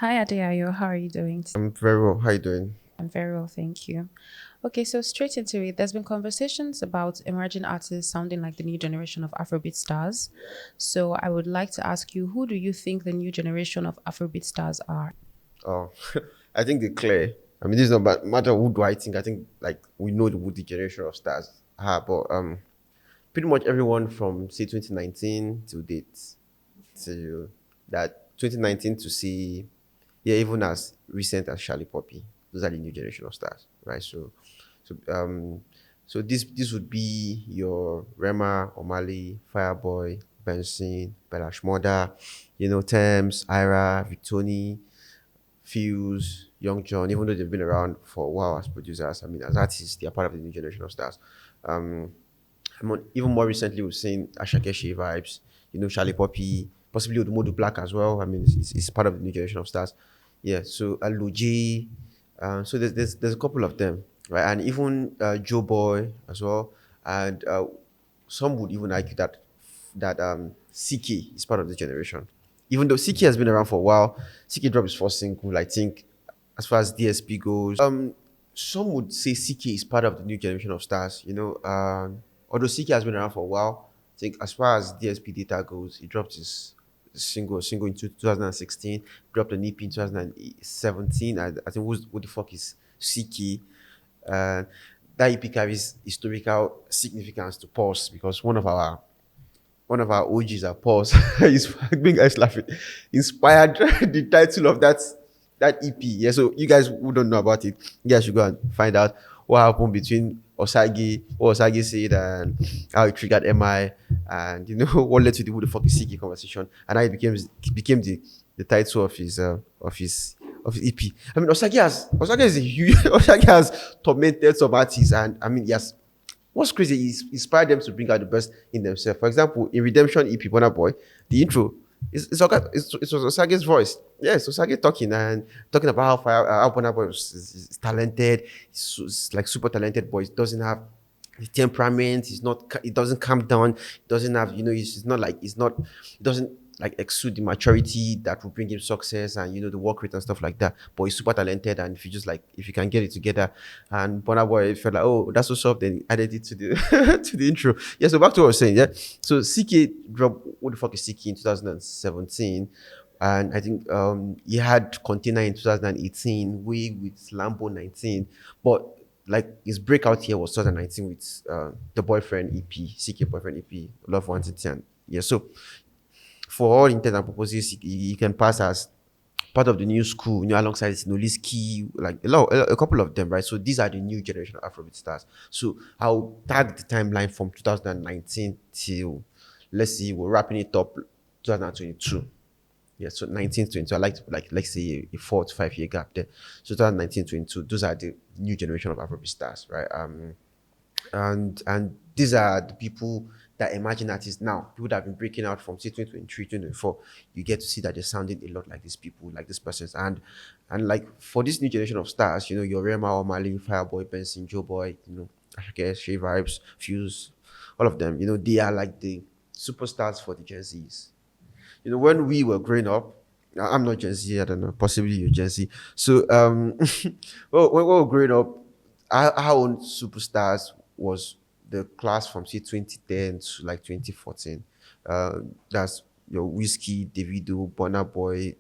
Hi, Adeayo. How are you doing? I'm very well. How you doing? I'm very well, thank you. Okay, so straight into it, there's been conversations about emerging artists sounding like the new generation of Afrobeat stars. So I would like to ask you, who do you think the new generation of Afrobeat stars are? Oh, I think they're clear. I mean, this is not matter who do I think. I think like we know who the generation of stars are, but pretty much everyone from say 2019 to date to that 2019 to see, yeah, even as recent as Charlie Poppy, those are the new generation of stars, right? So so this would be your Rema, Omali, Fireboy, Benson, Bella Shmurda, Thames, Ira, Victoni, Fuse, Young John, even though they've been around for a while as producers, I mean, as artists, they are part of the new generation of stars. Um, even more recently, we've seen Ashake Shea vibes, Charlie Poppy, possibly Odumodu Black as well. I mean, it's part of the new generation of stars. Yeah, so Aluji, so there's a couple of them, right? And even Joe Boy as well. And some would even argue that CK is part of the generation. Even though CK has been around for a while, CK dropped his first single, I think, as far as DSP goes. Some would say CK is part of the new generation of stars, although CK has been around for a while. I think as far as DSP data goes, he dropped his single in 2016, dropped an EP in 2017. I think who the fuck is CK? Uh, that EP carries historical significance to Pulse because one of our OGs at Pulse is being guys laughing. Inspired the title of that EP. Yeah, so you guys who don't know about it, you guys should go and find out what happened between what Osagi said, and how it triggered MI, and what led to the who the fuck is Siki conversation, and how it became the title of his EP. I mean, Osagi is a huge Osagi has tormented some artists, and I mean, yes, what's crazy is inspired them to bring out the best in themselves. For example, in Redemption EP, Burna Boy, the intro it was Osage's voice. Yes, Osage talking and talking about how Burna Boy is talented. He's like super talented, but he doesn't have the temperament. It doesn't calm down. It doesn't have, it doesn't like exude the maturity that will bring him success and the work rate and stuff like that. But he's super talented, and if you can get it together, and Burna Boy felt like, oh, that's what's up, then he added it to the to the intro. Yeah, so back to what I was saying. Yeah, so CK dropped what the fuck is CK in 2017, and I think he had Container in 2018, Wig with Lambo 19, but like his breakout here was 2019 with the Boyfriend EP, CK Boyfriend EP, Love Wanted, and yeah, so for all intents and purposes, he can pass as part of the new school, alongside Sinoliski, like a couple of them, right? So these are the new generation of Afrobeat stars. So I'll tag the timeline from 2019 till, let's see, we're wrapping it up 2022. Yeah, so 19 22. I like to, like, let's say a 4 to 5 year gap there. So 2019 22. Those are the new generation of Afrobeat stars, right? And these are the people that emerging artists now, people that have been breaking out from say 2023, 2024. You get to see that they're sounding a lot like these people, like these persons. And like for this new generation of stars, your Rema, O'Malley, Fireboy, Benson, Joe Boy, I guess Shea Vibes, Fuse, all of them, they are like the superstars for the Gen Zs. When we were growing up, I'm not Gen Z, I don't know, possibly you're Gen Z. So well, when we were growing up, our own superstars was the class from say 2010 to like 2014. That's your Whiskey, Davido, Burna Boy,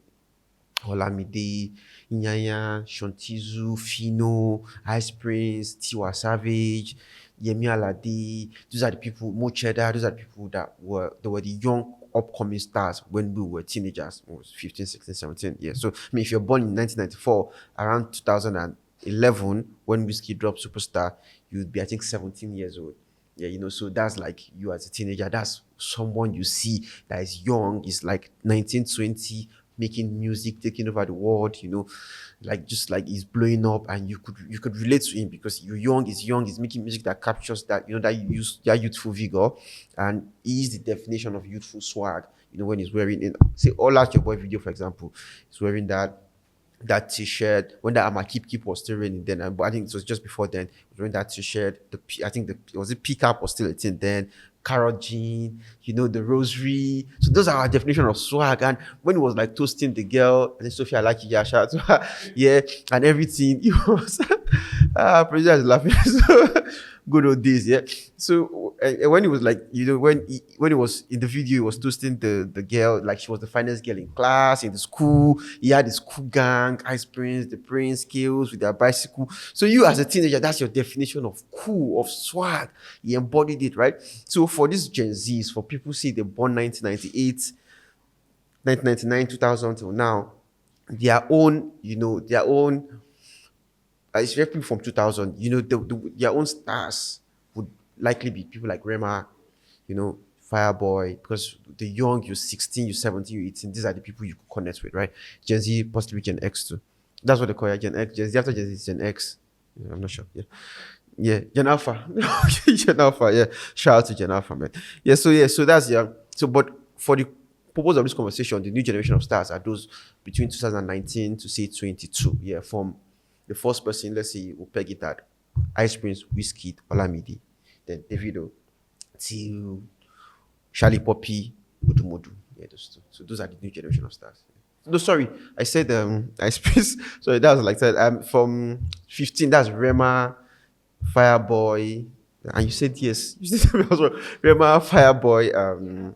Olamide, Inyanya, Shontizu, Fino, Ice Prince, Tiwa Savage, Yemi Alade. Those are the people, Mo Cheddar, those are the people they were the young upcoming stars when we were teenagers, was 15, 16, 17 years. So I mean, if you're born in 1994, around 2011, when Whiskey dropped Superstar, you'd be, I think, 17 years old. Yeah, so that's like you as a teenager. That's someone you see that is young, is like 19, 20, making music, taking over the world, like just like he's blowing up, and you could relate to him because you're young, he's making music that captures that, that youthful vigor, and he is the definition of youthful swag, when he's wearing in, say, All Out Your Boy video, for example, he's wearing that t-shirt when that Ama Keep was still raining then, but I think it was just before then. He was wearing that t-shirt. I think was it P cap was still a thing then. carrot jean, the rosary. So those are our definition of swag. And when it was like toasting the girl, and then Sophia like yeah, shout out to her, yeah, and everything, it was producer is laughing. So good old days, yeah. So when it was like, when it was in the video, he was toasting the girl like she was the finest girl in class in the school. He had his school gang, Ice Prince, the Prince, Skills with their bicycle. So you as a teenager, that's your definition of cool, of swag. He embodied it, right? So for these Gen Zs, for people who say they're born 1998, 1999, 2000 till now, their own, especially people from 2000, their own stars would likely be people like Rema, Fireboy, because the young, you're 16, you're 17, you're 18, these are the people you could connect with, right? Gen Z, possibly Gen X too. That's what they call it, Gen X. Gen Z after Gen Z is Gen X. Yeah, I'm not sure. Yeah. Yeah, Gen Alpha. Gen Alpha, yeah. Shout out to Gen Alpha, man. So that's so but for the purpose of this conversation, the new generation of stars are those between 2019 to say 22. Yeah, from the first person, let's say we'll peg it at Ice Prince, Wizkid, Olamide, then Davido, till Charlie Poppy, Odumodu. Yeah, those two. So those are the new generation of stars. No, sorry, I said Ice Prince. Sorry, that was like that. From 15, that's Rema, Fireboy, and you said yes. You said Rema, Fireboy,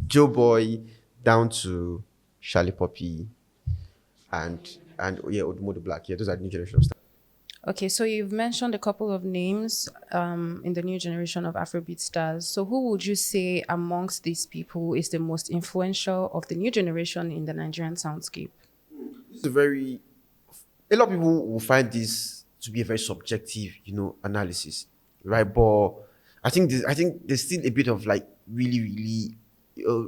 Joe Boy, down to Charlie Poppy, and yeah, Odumodu Black. Yeah, those are the new generation of stars. Okay, so you've mentioned a couple of names in the new generation of Afrobeat stars. So who would you say amongst these people is the most influential of the new generation in the Nigerian soundscape? It's a lot of people will find this to be a very subjective, analysis, right? But I think there's still a bit of like really, really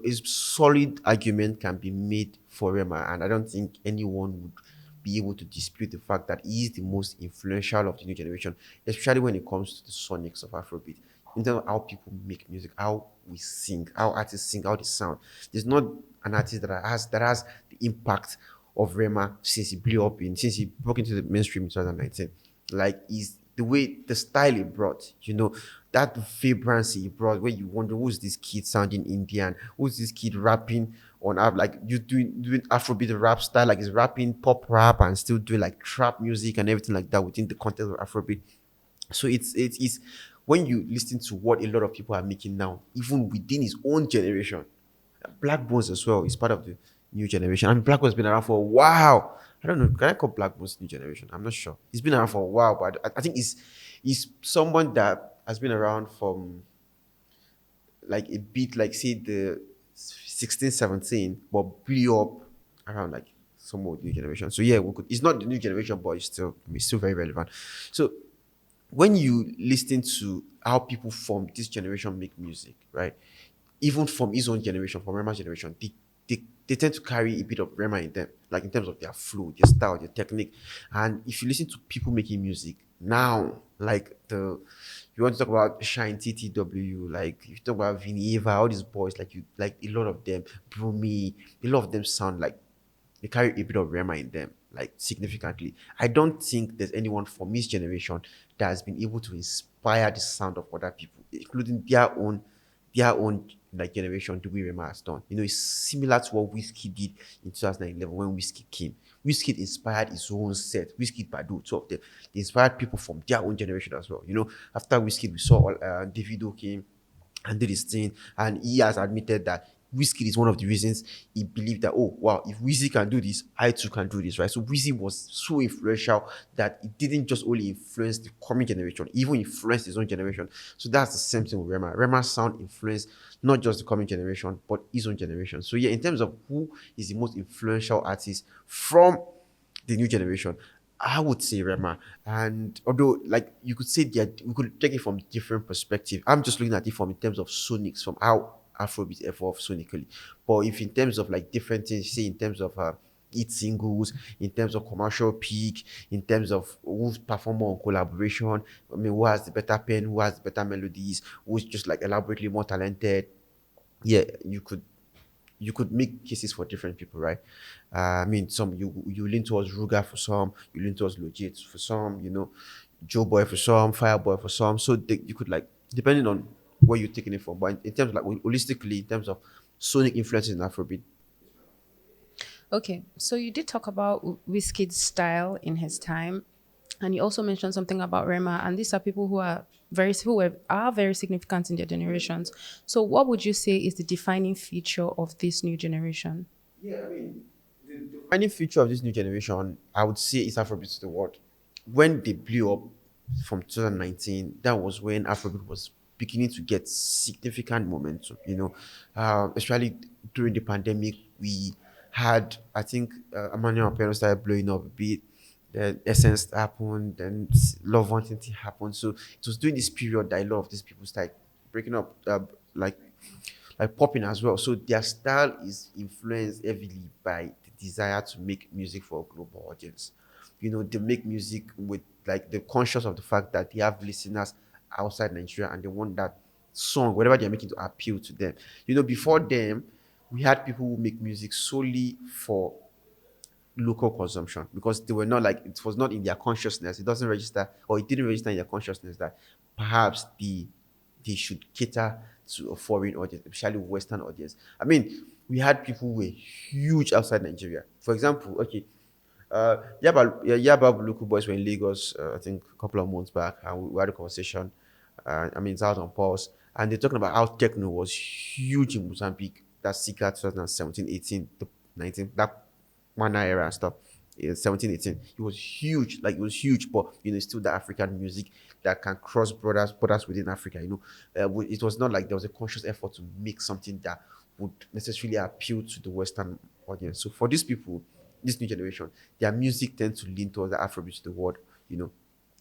a solid argument can be made for Rema, and I don't think anyone would be able to dispute the fact that he is the most influential of the new generation, especially when it comes to the sonics of Afrobeat. In terms of how people make music, how we sing, how artists sing, how they sound. There's not an artist that has the impact of Rema since he broke into the mainstream in 2019. Like is the way the style he brought, that vibrancy he brought, where you wonder who's this kid sounding Indian, who's this kid rapping on like you doing Afrobeat rap style, like he's rapping pop rap and still doing like trap music and everything like that within the context of Afrobeat. So it's when you listen to what a lot of people are making now, even within his own generation, Black Bones as well is part of the new generation. I mean, Black Bones has been around for a while. I don't know. Can I call Black Bones new generation? I'm not sure. He's been around for a while, but I think he's someone that has been around from like a bit, like say the 16, 17, but blew up around like some more new generation. So yeah, it's not the new generation, but it's still very relevant. So when you listen to how people from this generation make music, right? Even from his own generation, from Rema's generation, they tend to carry a bit of Rema in them, like in terms of their flow, their style, their technique. And if you listen to people making music now, like you want to talk about Shine TTW, like if you talk about Vinny Eva, all these boys, like a lot of them, Brumi, a lot of them sound like they carry a bit of Rema in them, like significantly. I don't think there's anyone from his generation that has been able to inspire the sound of other people, including their own like generation, the way Rema has done. It's similar to what Whiskey did in 2011 when Whiskey came. Whiskey inspired his own set. Whiskey, Badu, two of them. They inspired people from their own generation as well. After Whiskey, we saw Davido came and did his thing, and he has admitted that Wizkid is one of the reasons he believed that, oh wow, if Wizzy can do this, I too can do this, right? So Wizzy was so influential that it didn't just only influence the coming generation, even influenced his own generation. So that's the same thing with Rema. Rema's sound influenced not just the coming generation, but his own generation. So yeah, in terms of who is the most influential artist from the new generation, I would say Rema. And although, like, you could say that we could take it from different perspective. I'm just looking at it from in terms of sonics, from how Afrobeat evolved sonically. But if in terms of like different things, say in terms of hit singles, in terms of commercial peak, in terms of who's perform more on collaboration, I mean, who has the better pen, who has the better melodies, who's just like elaborately more talented. Yeah, you could make cases for different people, right? I mean, some you lean towards Ruga for some, you lean towards Legit for some, Joe Boy for some, Fireboy for some. So you could like, depending on where you're taking it from. But in terms of like holistically, in terms of sonic influences in Afrobeat. Okay, so you did talk about Wizkid's style in his time, and you also mentioned something about Rema, and these are people who are very significant in their generations. So, what would you say is the defining feature of this new generation? Yeah, I mean, the defining feature of this new generation, I would say, is Afrobeat to the world. When they blew up from 2019, that was when Afrobeat was beginning to get significant momentum. Especially during the pandemic, we had, I think, Emmanuel Apeno started blowing up a bit. Then Essence happened, then Love Wanting to happen. So it was during this period that a lot of these people started breaking up, like popping as well. So their style is influenced heavily by the desire to make music for a global audience. They make music with like the conscious of the fact that they have listeners outside Nigeria and they want that song, whatever they're making, to appeal to them. Before them, we had people who make music solely for local consumption because they were not like it was not in their consciousness. It doesn't register, or it didn't register in their consciousness that perhaps they should cater to a foreign audience, especially Western audience. I mean, we had people who were huge outside Nigeria. For example, okay, Yaba Buluku Boys were in Lagos, I think a couple of months back, and we had a conversation. I mean, it's out on pause, and they're talking about how techno was huge in Mozambique. That's circa 2017, 18, 19, that Mana era and stuff. 17, 18. It was huge, like it was huge, but it's still the African music that can cross borders within Africa. It was not like there was a conscious effort to make something that would necessarily appeal to the Western audience. So for these people, this new generation, their music tends to lean towards the Afrobeat to the world. You know,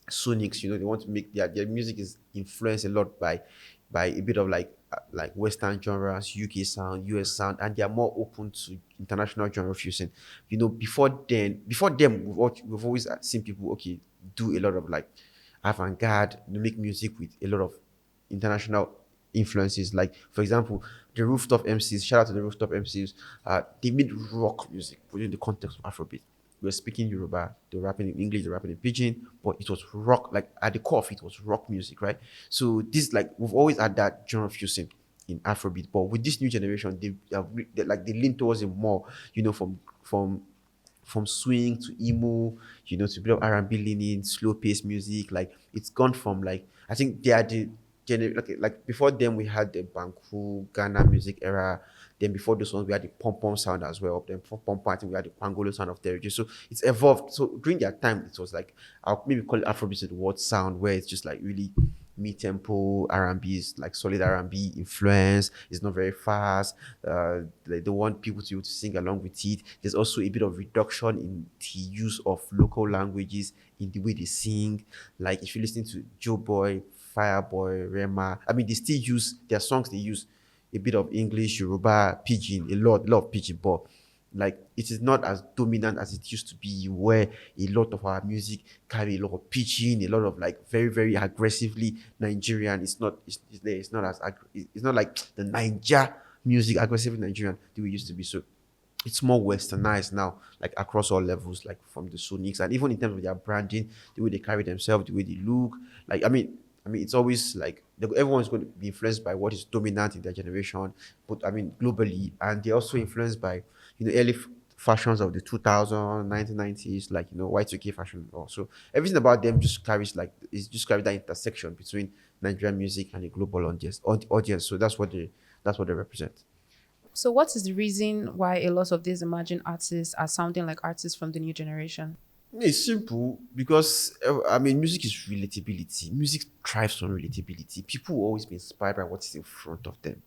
Sonics, they want to make their music is influenced a lot by a bit of like Western genres, UK sound, US sound, and they are more open to international genre fusion. Before them, we've always seen people do a lot of like avant-garde, make music with a lot of international influences. Like for example, the Rooftop MCs. Shout out to the Rooftop MCs. They made rock music within the context of Afrobeat. We were speaking Yoruba, they were rapping in English, they were rapping in Pidgin, but it was rock. Like at the core of it was rock music, right? So this like we've always had that genre fusing in Afrobeat, but with this new generation, they lean towards it more. From swing to emo, to a bit of R&B leaning, slow paced music. Like it's gone from like I think they are the like before them we had the Banku Ghana music era. Then before those ones we had the pom pom sound as well. Then pom pom I think we had the Pangolo sound of Territory. So it's evolved. So during their time it was like I'll maybe call it Afrobeat the word sound where it's just like really mid tempo R&B is like solid R&B influence. It's not very fast. They want people to be able to sing along with it. There's also a bit of reduction in the use of local languages in the way they sing. Like if you listen to Joe Boy, Fireboy, Rema, I mean they still use their songs. They use a bit of English, Yoruba, Pidgin, a lot of Pidgin, but like it is not as dominant as it used to be, where a lot of our music carry a lot of pitching, a lot of like very very aggressively Nigerian. It's not it's not like the Niger music aggressively Nigerian that we used to be. So it's more westernized now, like across all levels, like from the Sonics and even in terms of their branding, the way they carry themselves, the way they look. Like I mean, it's always like everyone's going to be influenced by what is dominant in their generation, but I mean globally, and they're also influenced by early fashions of the 2000s, 1990s, like Y2K fashion. Also, everything about them just carries like it's just carry that intersection between Nigerian music and a global audience. So that's what they represent. So, what is the reason why a lot of these emerging artists are sounding like artists from the new generation? It's simple because I mean, music is relatability. Music thrives on relatability. People will always be inspired by what is in front of them,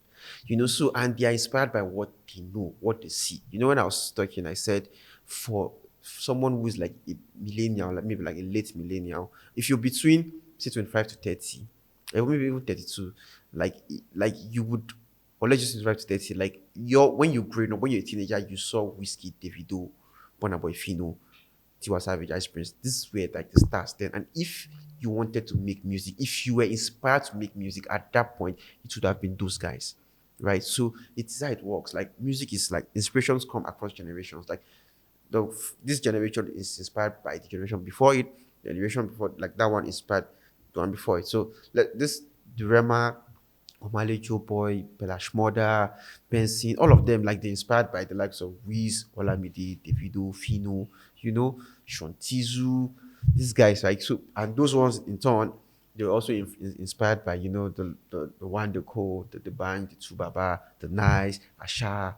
So, and they are inspired by what they know, what they see. When I was talking, I said for someone who is like a millennial, like maybe like a late millennial, if you're between say 25 to 30, or maybe even 32, like you would, or let's just say 25 to 30, like when you're growing up, when you're a teenager, you saw Whiskey, Davido, Burna Boy, Fino, Tiwa Savage, Ice Prince. This is where like the stars then. And if you wanted to make music, if you were inspired to make music at that point, it would have been those guys, right? So it's how it works. Like music is like inspirations come across generations. Like this generation is inspired by the generation before it, the generation before like that one inspired the one before it. So let this the Rema Omale Joe Boy, Bella Shmurda, Benson, all of them, like they're inspired by the likes of Wiz, Olamide, Davido, Fino, Sean Tizu, these guys, right? So, and those ones in turn, they were also inspired by, the one, the Co, the Band, the Tubaba, the Nice, Asha,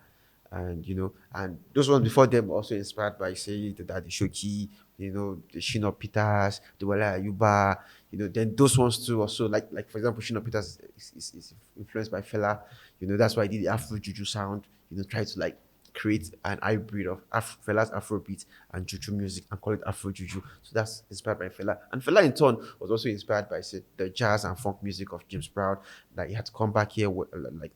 and and those ones before them were also inspired by, say, the Daddy Shoki, the Shino Peters, the Wale Ayuba, then those ones too also, like for example, Shino Peters is influenced by Fela, that's why he did the Afro Juju sound, try to like create an hybrid of Fela's Afrobeat and Juju music and call it Afro Juju. So that's inspired by Fela. And Fela in turn was also inspired by, say, the jazz and funk music of James Brown, that he had to come back here with, like,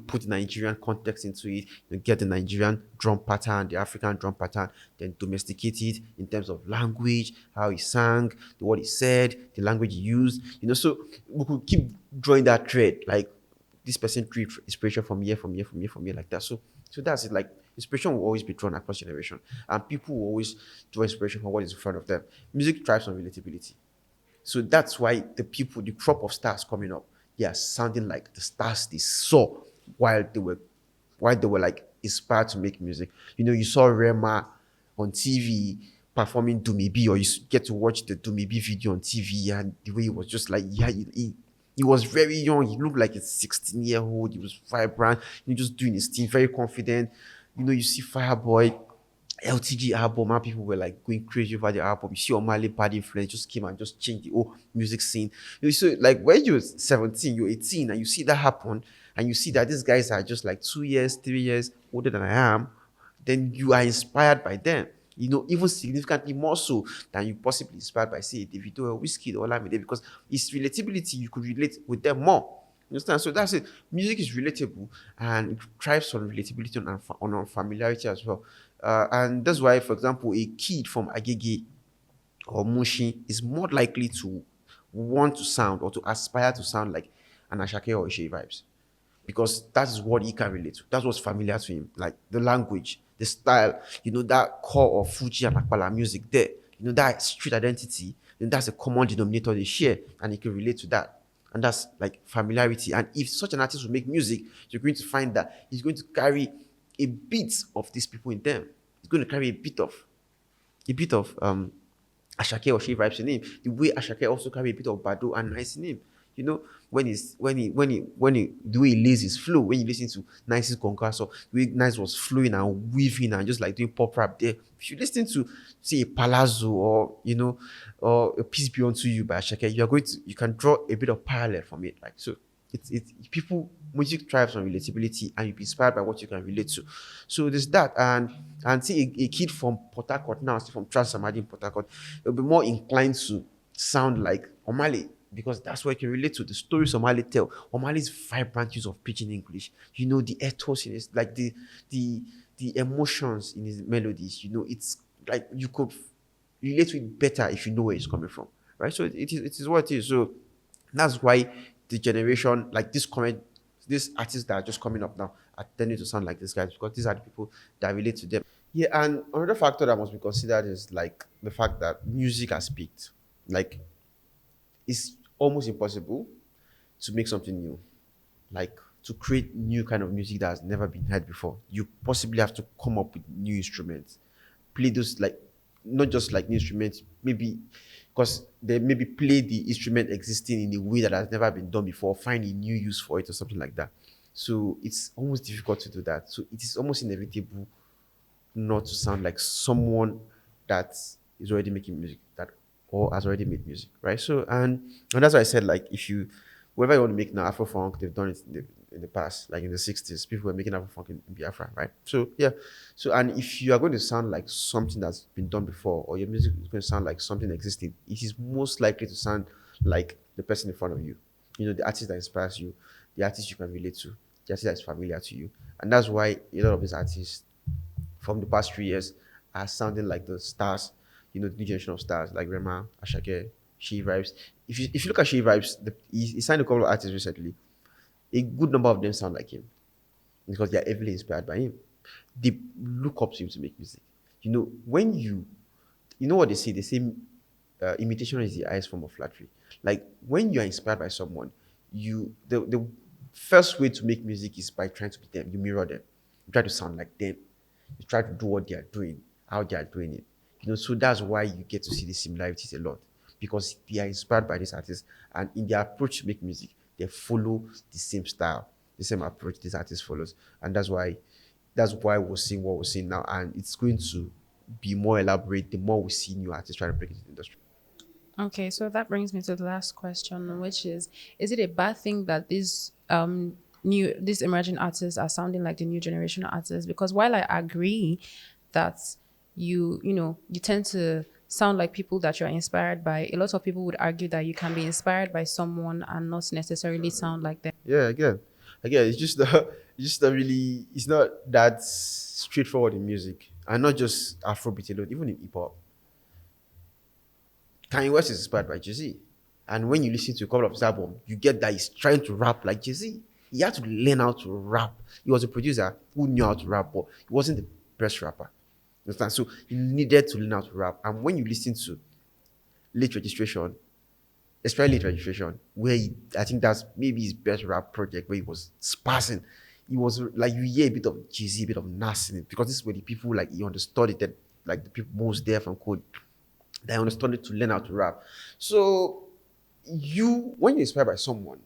put Nigerian context into it, get the Nigerian drum pattern, the African drum pattern, then domesticate it in terms of language, how he sang, what he said, the language he used, so we could keep drawing that thread, like this person drew inspiration from here, from here, from here, from here, like that. So that's it. Like, inspiration will always be drawn across generation, and people will always draw inspiration from what is in front of them. Music thrives on relatability. So that's why the people, the crop of stars coming up, they are sounding like the stars they saw while they were like inspired to make music. You saw Rema on TV performing Dumibi, or get to watch the Dumibi video on TV, and the way he was just like, yeah, he was very young. He looked like a 16-year-old. He was vibrant. Just doing his thing, very confident. You see Fireboy, LTG album, how people were like going crazy over the album. You see Omale Bad Influence just came and just changed the whole music scene. So like when you're 17, you're 18, and you see that happen, and you see that these guys are just like 2 years, 3 years older than I am, then you are inspired by them. Even significantly more so than you possibly inspired by, say, Davido or Whiskey or Olamide, because it's relatability. You could relate with them more. You understand? So that's it. Music is relatable, and it thrives on relatability on familiarity as well. And that's why, for example, a kid from Agege or Mushi is more likely to want to sound or to aspire to sound like an Ashake or Ishe vibes, because that is what he can relate to. That's what's familiar to him, like the language, the style, that core of Fuji and Akpala music there, that street identity, then that's a common denominator they share, and he can relate to that. And that's like familiarity. And if such an artist will make music, you're going to find that he's going to carry a bit of these people in them. He's going to carry a bit of Ashake or She vibes in him. The way Ashake also carry a bit of Bado and Nice in him. When the way he lays his flow, when you listen to Nice's congasso, the way Nice was flowing and weaving and just like doing pop rap there. If you listen to, say, a Palazzo, or a Peace Be Unto You by Ashake, you can draw a bit of parallel from it. Like, so it's people, music thrives on relatability, and you'll be inspired by what you can relate to. So there's that. And see, a kid from Port Harcourt now, see, from Transamadi in Port Harcourt, will be more inclined to sound like Omale, because that's what you can relate to. The stories Omale tell. Omale's vibrant use of pidgin English. The ethos in his, like the emotions in his melodies. It's like you could relate to it better if you know where it's coming from, right? So it is what it is. So that's why the generation, like these artists that are just coming up now, are tending to sound like these guys, because these are the people that relate to them. Yeah, and another factor that must be considered is like the fact that music has peaked. Like, it's almost impossible to make something new, like to create new kind of music that has never been heard before. You possibly have to come up with new instruments, play those, like, not just like new instruments, maybe because they maybe play the instrument existing in a way that has never been done before, find a new use for it or something like that. So it's almost difficult to do that. So it is almost inevitable not to sound like someone that is already making music, that or has already made music, right? So and that's why I said, like, if you whatever you want to make now, Afro funk, they've done it in the past, like in the 60s, people were making Afro funk in Biafra, right? So yeah, so and if you are going to sound like something that's been done before, or your music is going to sound like something existing, it is most likely to sound like the person in front of you. The artist that inspires you, the artist you can relate to, the artist that is familiar to you, and that's why a lot of these artists from the past 3 years are sounding like the stars, the new generation of stars like Rema, Ashake, She Vibes. If you look at She Vibes, he signed a couple of artists recently. A good number of them sound like him because they are heavily inspired by him. They look up to him to make music. When you know what they say? They say imitation is the highest form of flattery. Like, when you are inspired by someone, the first way to make music is by trying to be them. You mirror them. You try to sound like them. You try to do what they are doing, how they are doing it. So that's why you get to see the similarities a lot, because they are inspired by these artists, and in their approach to make music, they follow the same style, the same approach this artist follows, and that's why we're seeing what we're seeing now, and it's going to be more elaborate the more we see new artists trying to break into the industry. Okay, so that brings me to the last question, which is it a bad thing that these emerging artists are sounding like the new generation artists? Because while I agree that you tend to sound like people that you're inspired by, a lot of people would argue that you can be inspired by someone and not necessarily sound like them. Yeah, again, it's just it's just not really, it's not that straightforward in music, and not just Afrobeat alone, even in hip hop. Kanye West is inspired by Jay-Z. And when you listen to a couple of his albums, you get that he's trying to rap like Jay-Z. He had to learn how to rap. He was a producer who knew how to rap, but he wasn't the best rapper. You understand? So he needed to learn how to rap. And when you listen to Late Registration, especially Late Registration, where I think that's maybe his best rap project, where he was spazzing. He was like, you hear a bit of Jay-Z, a bit of Nas in it, because this is where the people, like, he understood it, that, like, the people most there from code, they understood it to learn how to rap. So when you're inspired by someone,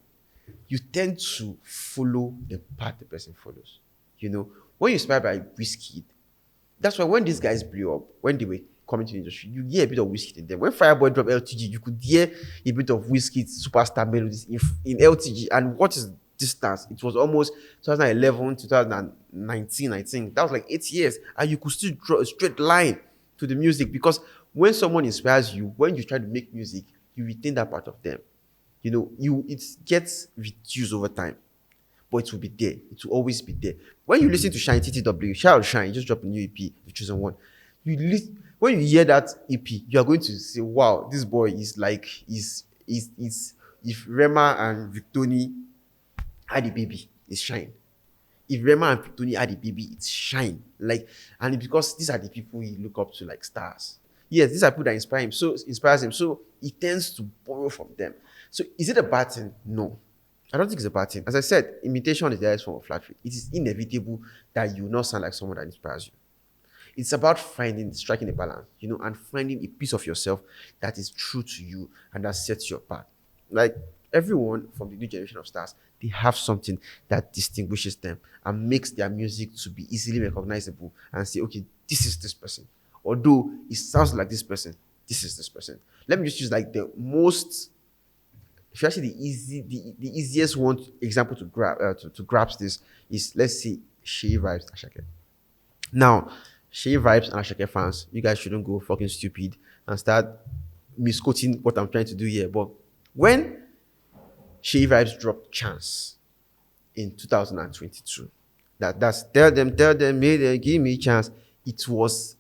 you tend to follow the path the person follows. When you're inspired by Whiskey, that's why when these guys blew up, when they were coming to the industry, you hear a bit of Whiskey in them. When Fireboy dropped LTG, you could hear a bit of Whiskey superstar melodies in LTG. And what is distance? It was almost 2011, 2019, I think. That was like 8 years. And you could still draw a straight line to the music, because when someone inspires you, when you try to make music, you retain that part of them. It gets reduced over time, but it will be there. It will always be there. When you listen to Shine TTW, shout out Shine, just drop a new EP, you've chosen one. When you hear that EP, you are going to say, wow, this boy is like, is if Rema and Victoni had a baby, it's Shine. If Rema and Victoni had a baby, it's Shine. Like, and because these are the people he look up to like stars. Yes, these are people that inspires him. So he tends to borrow from them. So is it a bad thing? No. I don't think it's a bad thing. As I said, imitation is the highest form of flattery. It is inevitable that you will not sound like someone that inspires you. It's about striking a balance, and finding a piece of yourself that is true to you and that sets you apart. Like, everyone from the new generation of stars, they have something that distinguishes them and makes their music to be easily recognizable and say, okay, this is this person. Although it sounds like this person, this is this person. Let me just use like the most, if you actually the easiest one example to grasp this is, let's say, Shay Vibes and Ashake. Now, Shay Vibes and Ashake fans, you guys shouldn't go fucking stupid and start misquoting what I'm trying to do here. But when Shay Vibes dropped Chance in 2022, that's tell them, may they give me chance. It was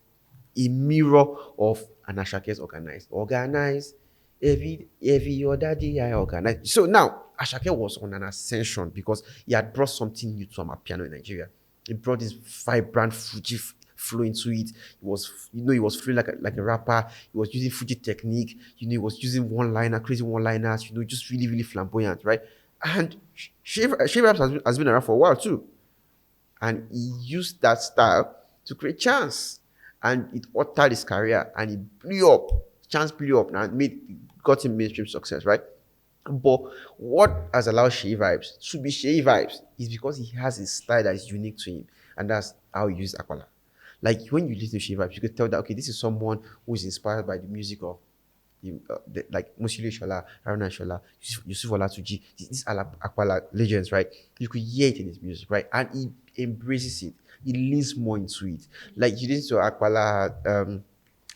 a mirror of an Ashake's organized. Every other day I organize. So now Ashake was on an ascension because he had brought something new to Amapiano in Nigeria. He brought this vibrant Fuji flow into it. He was flowing like a rapper. He was using Fuji technique. He was using crazy one-liners. Just really, really flamboyant, right? And Shave has been around for a while too, and he used that style to create Chance, and it altered his career, and he blew up. Chance blew up and got him mainstream success, right? But what has allowed Shay Vibes to be Shay Vibes is because he has a style that is unique to him, and that's how he uses Aquala. Like, when you listen to Shay Vibes, you could tell that, okay, this is someone who is inspired by the music of like Musili Shola, Haruna Shola, Yusuf Olatuji, these are Aquala legends, right? You could hear it in his music, right? And he embraces it. He leans more into it. Like, you listen to Aquala,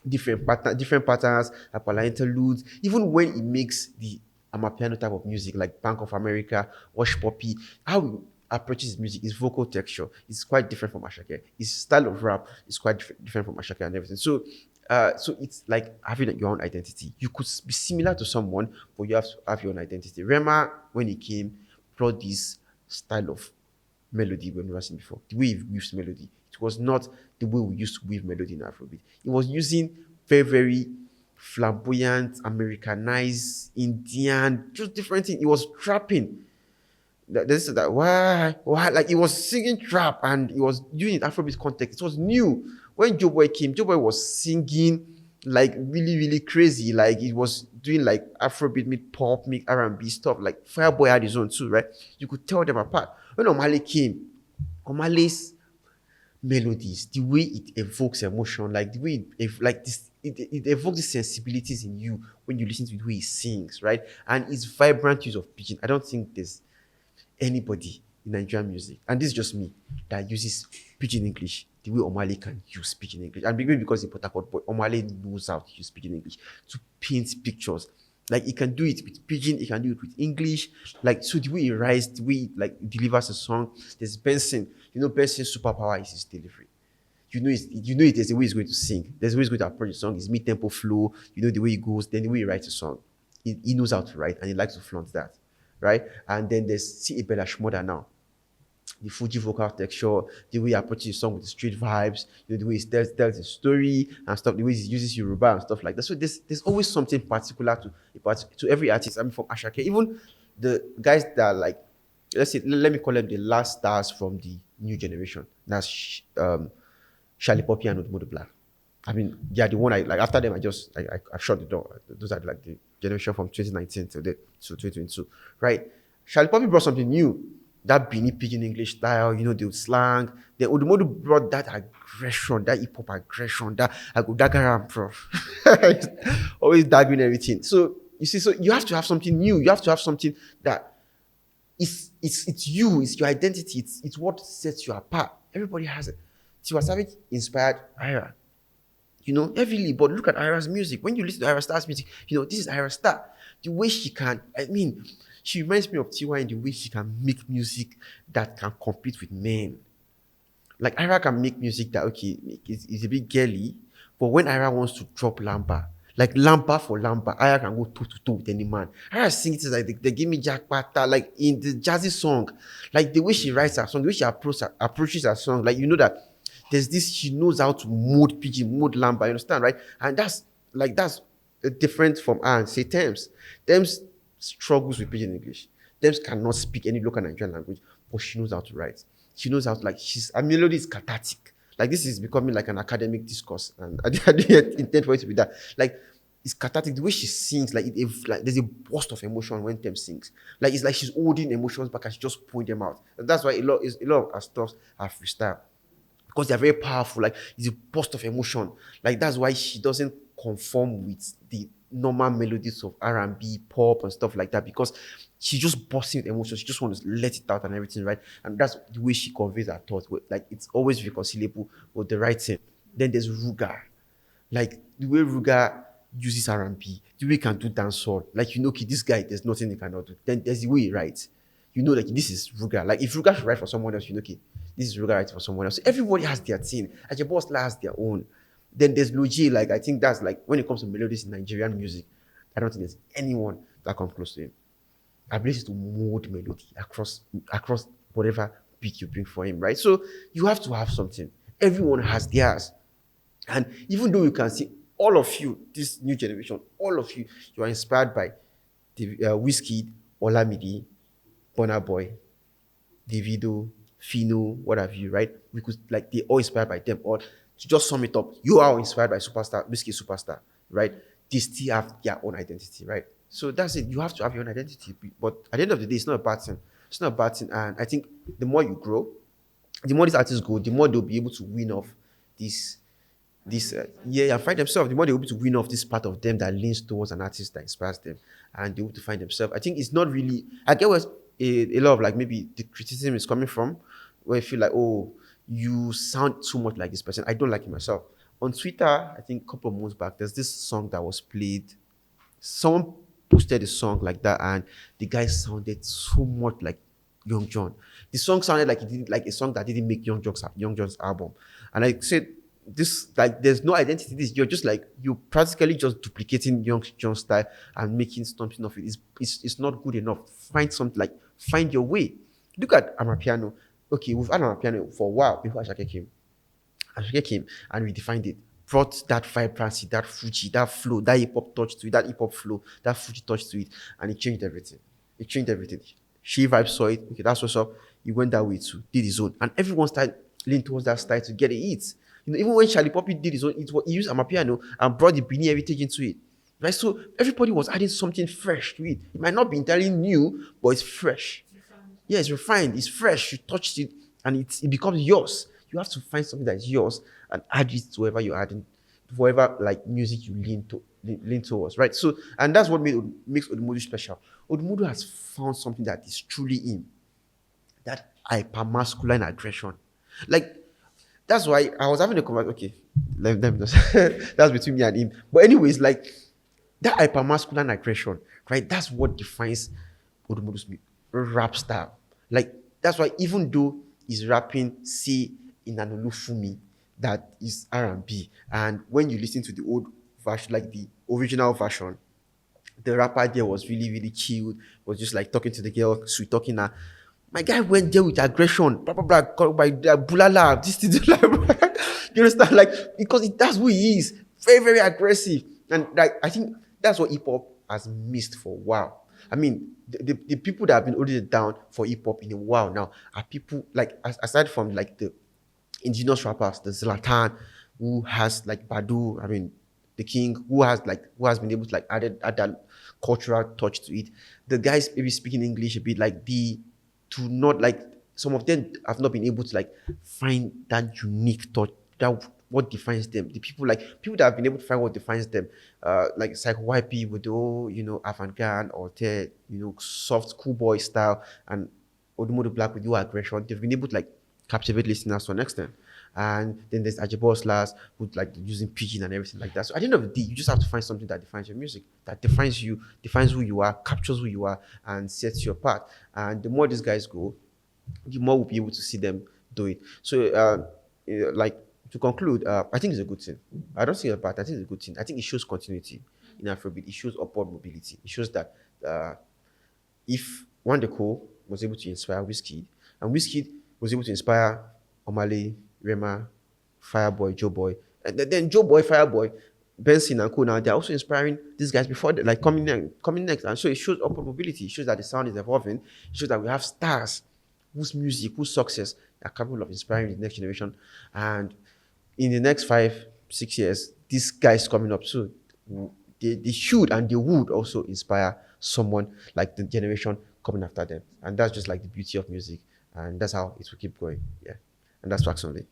different patterns, Aquala interludes, even when he makes the Amapiano type of music, like Bank of America, Wash Poppy, how he approaches his music, his vocal texture is quite different from Ashake. His style of rap is quite different from Ashake and everything. So it's like having your own identity. You could be similar to someone, but you have to have your own identity. Rema, when he came, brought this style of melody we've never seen before. The way he weaves melody, it was not the way we used to weave melody in Afrobeat. It was using very, very flamboyant, Americanized, Indian, just different thing. It was trapping. This is that why like he was singing trap and he was doing it Afrobeat context. It was new. When Joe Boy came, Joe Boy was singing like really, really crazy. Like he was doing like Afrobeat, mid pop, mid R&B stuff. Like Fireboy had his own too, right? You could tell them apart. When Omale came, Omale's melodies, the way it evokes emotion, like the way like this, it evokes the sensibilities in you when you listen to the way he sings, right? And his vibrant use of pidgin. I don't think there's anybody in Nigerian music, and this is just me, that uses pidgin English the way Omale can use pidgin English. And maybe because he's Port Harcourt boy, Omale knows how to use pidgin English to paint pictures. Like he can do it with pidgin, he can do it with English. Like so, the way he writes, the way he, like delivers a song. There's Benson. You know, Benson's superpower is his delivery. There's a way he's going to sing. There's a way he's going to approach the song. His mid-tempo flow. You know the way he goes. Then the way he writes a song. He knows how to write, and he likes to flaunt that, right? And then there's C. Bella Shmoda now, the Fuji vocal texture, the way he approaches the song with the street vibes, you know, the way he tells the story and stuff, the way he uses Yoruba and stuff like that. So there's always something particular to every artist. I mean, from Ashake, even the guys that are like, let's say, let me call them the last stars from the new generation. That's Charlie Poppy and Odumodu Black. I mean, yeah, the one I like. After them, I shut the door. Those are like the generation from 2019 to 2022, right? Charlie Poppy brought something new. That Benin Pidgin English style, you know, the slang. Then Odumodu brought that aggression, that hip hop aggression, that I go dagger bro. Always daggering everything. So you see, so you have to have something new. You have to have something that it's you, it's your identity, it's what sets you apart. Everybody has it. Tiwa Savage inspired Ira. You know, heavily, but look at Ira's music. When you listen to Ira Star's music, you know, this is Ira Star. The way she can, I mean, she reminds me of Tiwa in the way she can make music that can compete with men. Like Ira can make music that, okay, it's a bit girly, but when Ira wants to drop Lamba, like Lamba for Lamba, Ira can go toe to toe with any man. Ira sings it like they give me Jack Pata, like in the jazzy song, like the way she writes her song, the way she approaches her song, like you know that there's this, she knows how to mode pidgin, mode Lamba, you understand, right? And that's different from her and say Thames. Thames struggles with pidgin English. Thames cannot speak any local Nigerian language, but she knows how to write. She knows how to, like, her melody is cathartic. Like this is becoming like an academic discourse, and I didn't intend for it to be that. Like it's cathartic. The way she sings, like like there's a burst of emotion when Thames sings. Like it's like she's holding emotions back and she's just pulling them out. And that's why a lot of her stuff are freestyle, because they're very powerful. Like it's a burst of emotion. Like that's why she doesn't conform with the normal melodies of R&B, pop, and stuff like that, because she's just bursting with emotions. She just wants to let it out and everything, right? And that's the way she conveys her thoughts. Like it's always reconcilable with the writing. Then there's Ruga, like the way Ruga uses R&B, the way he can do dancehall. Like you know, okay, this guy, there's nothing he cannot do. Then there's the way he writes. You know, like this is Ruga. Like if Ruga should write for someone else, you know, okay, this is Ruga writing for someone else. So everybody has their thing. Ajebola has their own. Then there's Loji. Like I think that's like when it comes to melodies in Nigerian music, I don't think there's anyone that comes close to him. Ability to mold melody across whatever beat you bring for him, right? So you have to have something. Everyone has theirs. And even though you can see all of you, this new generation, all of you, you are inspired by Wizkid, Olamide, Burna Boy, Davido, Fino, what have you, right? We could, like, they all inspired by them. Or to just sum it up, you are all inspired by Superstar, Wizkid Superstar, right? They still have their own identity, right? So that's it. You have to have your own identity. But at the end of the day, it's not a bad thing. It's not a bad thing. And I think the more you grow, the more these artists go, the more they'll be able to win off this and find themselves. The more they'll be able to win off this part of them that leans towards an artist that inspires them, and they'll be able to find themselves. I think it's not really, I get where a lot of, like, maybe the criticism is coming from, where I feel like, oh, you sound too much like this person. I don't like it myself. On Twitter, I think a couple of months back, there's this song that was played. Someone posted a song like that, and the guy sounded so much like Young John. The song sounded like it didn't, like a song that didn't make Young John's album. And I said, this, like, there's no identity. This, you're just like, you're practically just duplicating Young John's style and making something of it. It's not good enough. Find something, like, find your way. Look at Amapiano. Okay, we've had Amapiano for a while before Ashake came. Ashake came and we defined it. brought that vibrancy, that Fuji, that flow, that hip hop touch to it, that hip hop flow, that Fuji touch to it, and it changed everything. It changed everything. She Vibe saw it. Okay, that's what's up. He went that way too, did his own, and everyone started leaning towards that style to get it hit. Even when Charlie Poppy did his own, he used Amapiano and brought the Benin heritage into it. Right, so everybody was adding something fresh to it. It might not be entirely new, but it's fresh. Yeah, it's refined, it's fresh. You touched it, and it becomes yours. You have to find something that is yours and add it to whatever you're adding, whatever like music you lean towards, right? So, and that's what makes Odumodu special. Odumodu has found something that is truly him, that hyper masculine aggression. Like that's why I was having a conversation. Okay, let me just that's between me and him. But anyways, like that hyper masculine aggression, right? That's what defines Odumodu's rap style. Like that's why even though he's rapping, say in an Olufumi that is R&B, and when you listen to the old version, like the original version, the rapper there was really, really chilled, was just like talking to the girl, sweet talking her. My guy went there with aggression, blah blah blah, called by bulala, this thing, like, you understand? Like, because that's who he is, very, very aggressive. And like I think that's what hip hop has missed for a while. I mean, the people that have been holding it down for hip hop in a while now are people like, aside from like the indigenous rappers, the Zlatan, who has like Badu, I mean, the King, who has been able to like add that cultural touch to it. The guys maybe speaking English a bit, like the to not like, some of them have not been able to like find that unique touch, that what defines them. The people that have been able to find what defines them, like Psycho YP with the whole, avant-garde or soft cool boy style, and Odumodu Black with your aggression. They've been able to like captivate listeners to an extent. And then there's Ajibos Last, who's like using pidgin and everything like that. So at the end of the day, you just have to find something that defines your music, that defines you, defines who you are, captures who you are, and sets you apart. And the more these guys go, the more we'll be able to see them do it. So, like to conclude, I think it's a good thing. I don't think it's bad. I think it's a good thing. I think it shows continuity in Afrobeat. It shows upward mobility. It shows that if Wande Cole was able to inspire Wizkid, and Wizkid was able to inspire Omale, Rema, Fireboy, Joe Boy, and then Joe Boy, Fireboy, Benson and Co. Now they're also inspiring these guys before they, like coming next. And so it shows upward mobility. It shows that the sound is evolving. It shows that we have stars whose music, whose success are capable of inspiring the next generation. And in the next 5-6 years, these guys coming up soon, they should and they would also inspire someone like the generation coming after them. And that's just like the beauty of music. And that's how it will keep going. Yeah. And that's Wax Only.